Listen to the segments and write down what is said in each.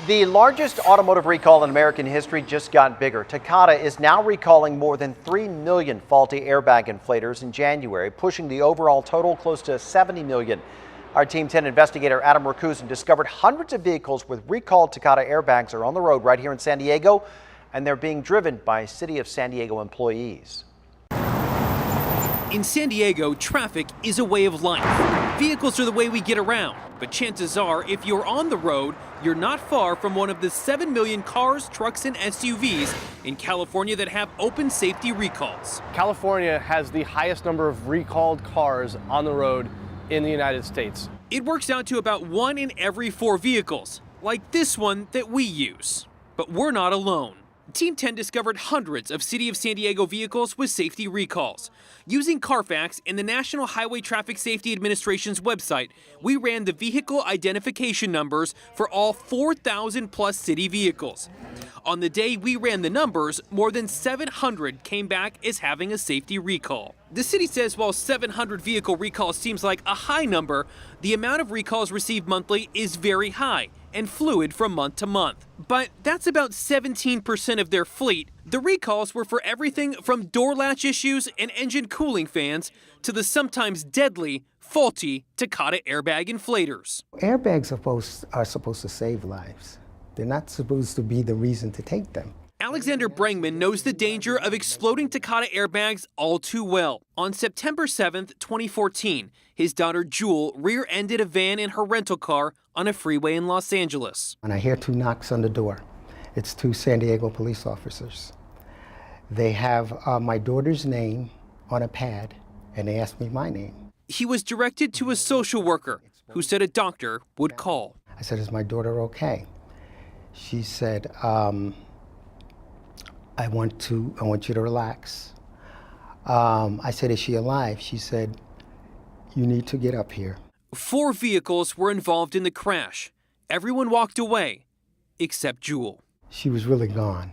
The largest automotive recall in American history just got bigger. Takata is now recalling more than 3 million faulty airbag inflators in January, pushing the overall total close to 70 million. Our Team 10 investigator Adam Rakusin discovered hundreds of vehicles with recalled Takata airbags are on the road right here in San Diego, and they're being driven by City of San Diego employees. In San Diego, traffic is a way of life. Vehicles are the way we get around, but chances are if you're on the road, you're not far from one of the 7 million cars, trucks, and SUVs in California that have open safety recalls. California has the highest number of recalled cars on the road in the United States. It works out to about 1 in every 4 vehicles, like this one that we use. But we're not alone. Team 10 discovered hundreds of City of San Diego vehicles with safety recalls. Using Carfax and the National Highway Traffic Safety Administration's website, we ran the vehicle identification numbers for all 4,000 plus city vehicles. On the day we ran the numbers, more than 700 came back as having a safety recall. The city says while 700 vehicle recalls seems like a high number, the amount of recalls received monthly is very high and fluid from month to month. But that's about 17% of their fleet. The recalls were for everything from door latch issues and engine cooling fans to the sometimes deadly, faulty Takata airbag inflators. Airbags are supposed to save lives. They're not supposed to be the reason to take them. Alexander Brangman knows the danger of exploding Takata airbags all too well. On September 7th, 2014, his daughter Jewel rear-ended a van in her rental car on a freeway in Los Angeles. And I hear 2 knocks on the door. It's 2 San Diego police officers. They have my daughter's name on a pad, and they asked me my name. He was directed to a social worker who said a doctor would call. I said, "Is my daughter okay?" She said, I want you to relax. I said, "Is she alive?" She said, "You need to get up here." 4 vehicles were involved in the crash. Everyone walked away, except Jewel. She was really gone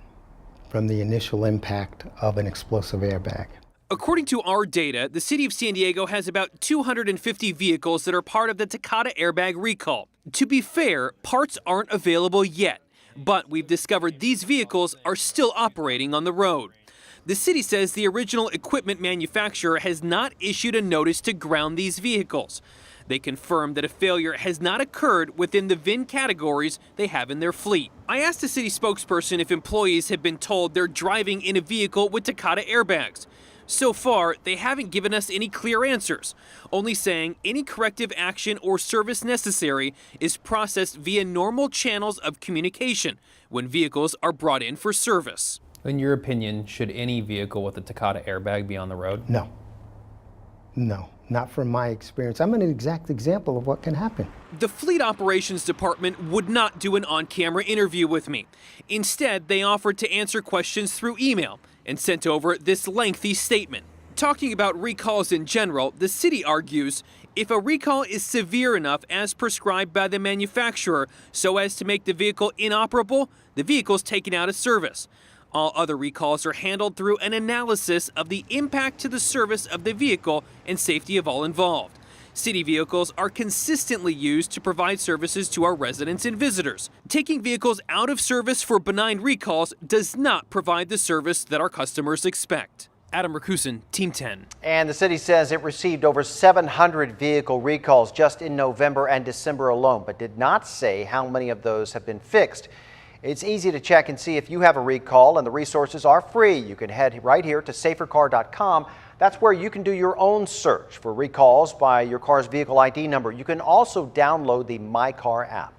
from the initial impact of an explosive airbag. According to our data, the City of San Diego has about 250 vehicles that are part of the Takata airbag recall. To be fair, parts aren't available yet, but we've discovered these vehicles are still operating on the road. The city says the original equipment manufacturer has not issued a notice to ground these vehicles. They confirmed that a failure has not occurred within the VIN categories they have in their fleet. I asked the city spokesperson if employees have been told they're driving in a vehicle with Takata airbags. So far, they haven't given us any clear answers, only saying any corrective action or service necessary is processed via normal channels of communication when vehicles are brought in for service. In your opinion, should any vehicle with a Takata airbag be on the road? No. No, not from my experience. I'm an exact example of what can happen. The Fleet Operations Department would not do an on-camera interview with me. Instead, they offered to answer questions through email and sent over this lengthy statement. Talking about recalls in general, the city argues if a recall is severe enough as prescribed by the manufacturer so as to make the vehicle inoperable, the vehicle is taken out of service. All other recalls are handled through an analysis of the impact to the service of the vehicle and safety of all involved. City vehicles are consistently used to provide services to our residents and visitors. Taking vehicles out of service for benign recalls does not provide the service that our customers expect. Adam Rakusin, Team 10. And the city says it received over 700 vehicle recalls just in November and December alone, but did not say how many of those have been fixed. It's easy to check and see if you have a recall, and the resources are free. You can head right here to safercar.com. That's where you can do your own search for recalls by your car's vehicle ID number. You can also download the My Car app.